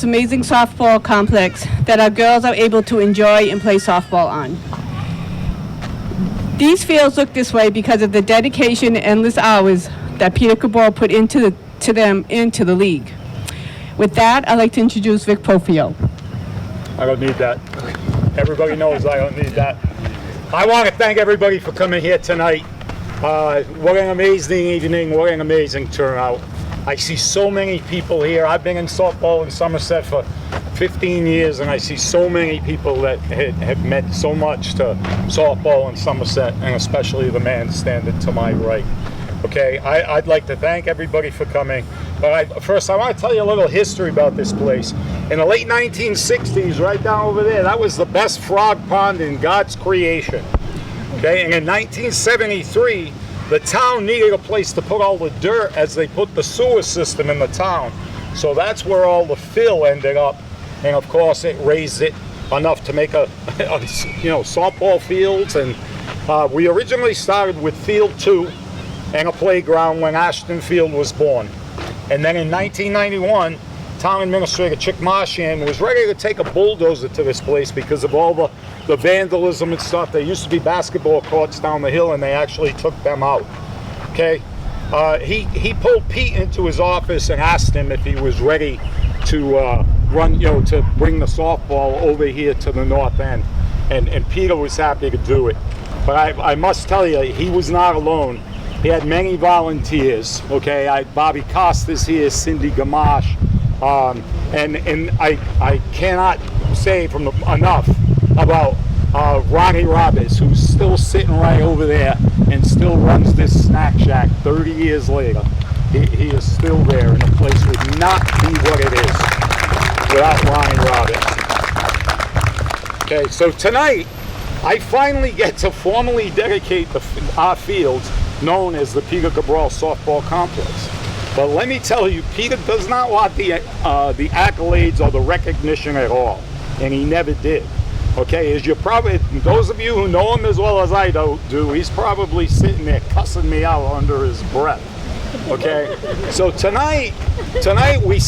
this amazing softball complex that our girls are able to enjoy and play softball on. These fields look this way because of the dedication and endless hours that Peter Cabral put into the league. With that, I'd like to introduce Vic Profio. I don't need that. Everybody knows I don't need that. I want to thank everybody for coming here tonight. What an amazing evening, what an amazing turnout. I see so many people here. I've been in softball in Somerset for 15 years, and I see so many people that have meant so much to softball in Somerset, and especially the man standing to my right. Okay, I'd like to thank everybody for coming. But first, I want to tell you a little history about this place. In the late 1960s, right down over there, that was the best frog pond in God's creation. Okay, and in 1973, the town needed a place to put all the dirt as they put the sewer system in the town. So that's where all the fill ended up. And of course, it raised it enough to make softball fields. And we originally started with Field 2 and a playground when Ashton Field was born. And then in 1991, Town Administrator Chick Marshan was ready to take a bulldozer to this place because of all the vandalism and stuff. There used to be basketball courts down the hill, and they actually took them out. Okay, he pulled Pete into his office and asked him if he was ready to to bring the softball over here to the north end, and Peter was happy to do it. But I must tell you, he was not alone. He had many volunteers. Okay, Bobby Costa's here, Cindy Gamache. And I cannot say enough about Ronnie Roberts, who's still sitting right over there and still runs this snack shack 30 years later. He is still there, and the place would not be what it is without Ronnie Roberts. Okay, so tonight I finally get to formally dedicate our fields known as the Peter Cabral Softball Complex. But let me tell you, Peter does not want the accolades or the recognition at all, and he never did. Okay, as you probably, those of you who know him as well as I do, he's probably sitting there cussing me out under his breath. Okay, so tonight we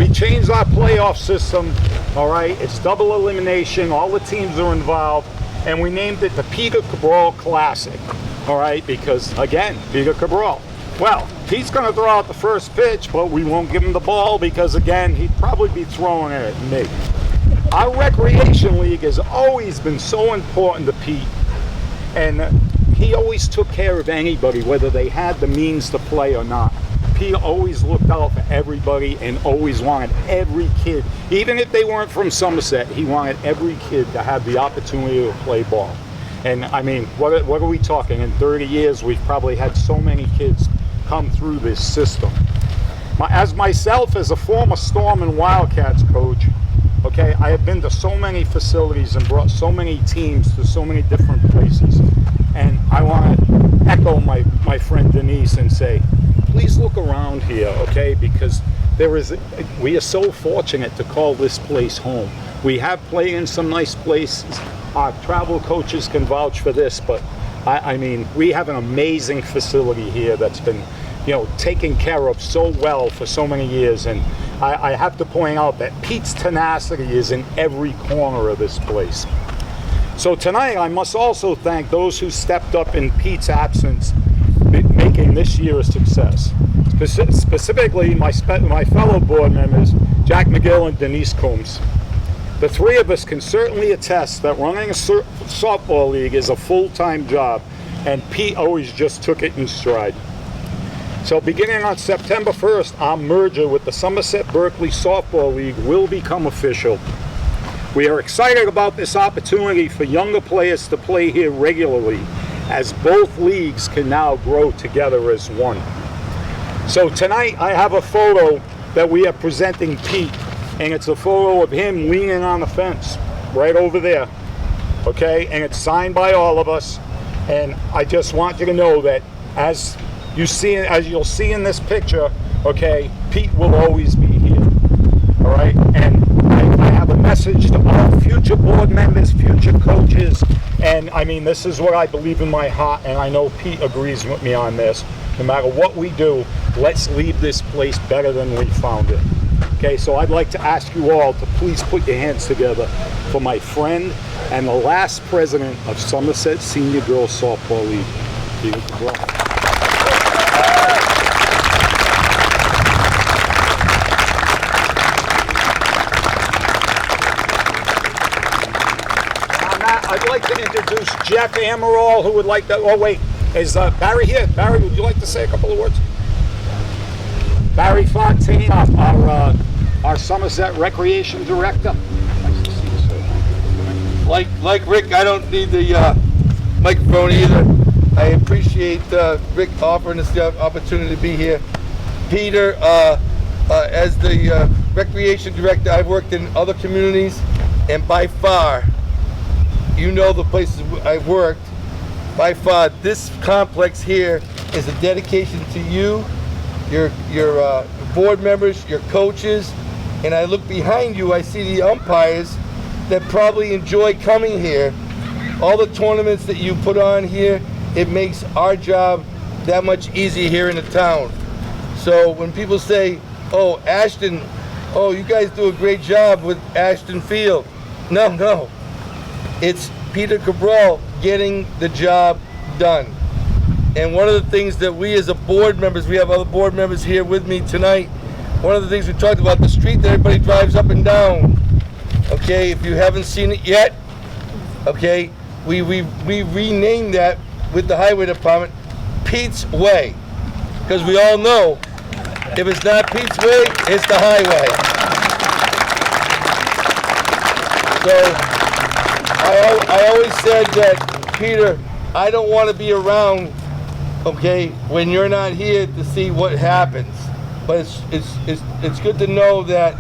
changed our playoff system. All right, it's double elimination. All the teams are involved, and we named it the Peter Cabral Classic. All right, because again, Peter Cabral. Well, he's going to throw out the first pitch, but we won't give him the ball because, again, he'd probably be throwing it at me. Our recreation league has always been so important to Pete, and he always took care of anybody, whether they had the means to play or not. Pete always looked out for everybody and always wanted every kid, even if they weren't from Somerset, he wanted every kid to have the opportunity to play ball. And I mean, what are we talking? In 30 years, we've probably had so many kids come through this system. As a former Storm and Wildcats coach, okay, I have been to so many facilities and brought so many teams to so many different places. And I want to echo my friend Denise and say, please look around here, okay, because we are so fortunate to call this place home. We have played in some nice places. Our travel coaches can vouch for this, but I mean, we have an amazing facility here that's been, taken care of so well for so many years. And I have to point out that Pete's tenacity is in every corner of this place. So tonight, I must also thank those who stepped up in Pete's absence, making this year a success. Specifically, my fellow board members, Jack McGill and Denise Combs. The three of us can certainly attest that running a softball league is a full-time job, and Pete always just took it in stride. So beginning on September 1st, our merger with the Somerset Berkeley Softball League will become official. We are excited about this opportunity for younger players to play here regularly, as both leagues can now grow together as one. So tonight I have a photo that we are presenting Pete, and it's a photo of him leaning on the fence right over there, okay? And it's signed by all of us, and I just want you to know that as you'll see in this picture, okay, Pete will always be here, all right? And I have a message to all future board members, future coaches, and I mean, this is what I believe in my heart, and I know Pete agrees with me on this. No matter what we do, let's leave this place better than we found it. Okay, so I'd like to ask you all to please put your hands together for my friend and the last president of Somerset Senior Girls Softball League, Peter Cabral. I'd like to introduce Jeff Amaral, who would like to, oh wait, is Barry here? Barry, would you like to say a couple of words? Barry Fontaine, our Somerset Recreation Director. Nice to see you, sir. Like Rick, I don't need the microphone either. I appreciate Rick offering us the opportunity to be here. Peter, as the Recreation Director, I've worked in other communities, and by far, you know the places I've worked, by far, this complex here is a dedication to you, your board members, your coaches, and I look behind you, I see the umpires that probably enjoy coming here. All the tournaments that you put on here, it makes our job that much easier here in the town. So when people say, oh, Ashton, oh, you guys do a great job with Ashton Field. No. It's Peter Cabral getting the job done. And one of the things that we as a board members, we have other board members here with me tonight, one of the things we talked about, the street that everybody drives up and down. Okay, if you haven't seen it yet, okay, we renamed that with the highway department, Pete's Way. Because we all know, if it's not Pete's Way, it's the highway. So, I always said that, Peter, I don't want to be around, okay, when you're not here to see what happens. But it's good to know that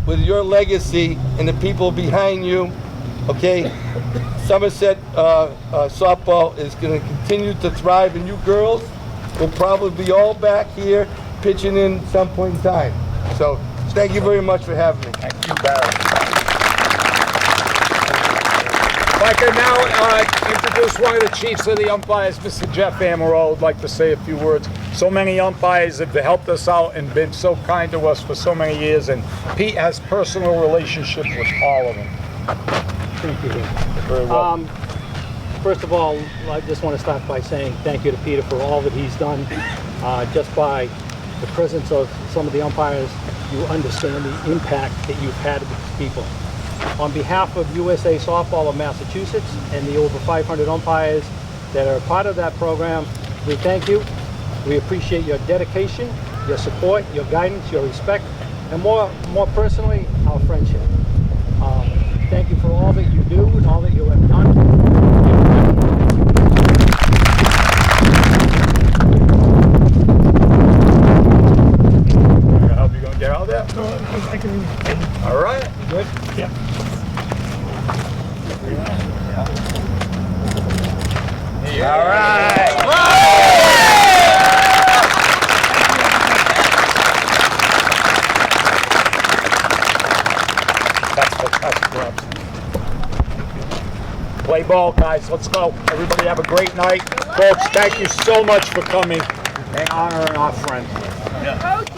with your legacy and the people behind you, okay, Somerset softball is going to continue to thrive, and you girls will probably be all back here pitching in some point in time. So thank you very much for having me. Thank you, Barry. If I could now introduce one of the chiefs of the umpires, Mr. Jeff Amaral, would like to say a few words. So many umpires have helped us out and been so kind to us for so many years, and Pete has personal relationships with all of them. Thank you. Very well. First of all, I just want to start by saying thank you to Peter for all that he's done. Just by the presence of some of the umpires, you understand the impact that you've had with people. On behalf of USA Softball of Massachusetts and the over 500 umpires that are part of that program, we thank you. We appreciate your dedication, your support, your guidance, your respect, and more personally, our friendship. Thank you for all that you do and all that you have done. I hope you're going to get out there. All right. Good? Yeah. All right. Play ball, guys. Let's go. Everybody have a great night. Folks, thank you so much for coming and honoring our friend. Coach,